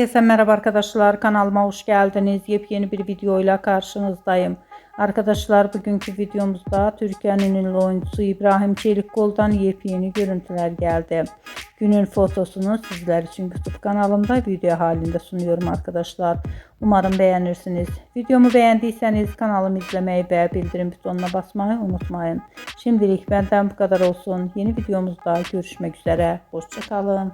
Herkese merhaba arkadaşlar, kanalıma hoş geldiniz. Yepyeni bir videoyla karşınızdayım. Arkadaşlar, bugünkü videomuzda Türkiye'nin ünlü oyuncusu İbrahim Çelikkol'dan yepyeni görüntüler geldi. Günün fotosunu sizler için YouTube kanalımda video halinde sunuyorum arkadaşlar. Umarım beğenirsiniz. Videomu beğendiyseniz kanalımı izlemeyi ve bildirim butonuna basmayı unutmayın. Şimdilik benden bu kadar olsun. Yeni videomuzda görüşmek üzere. Hoşça kalın.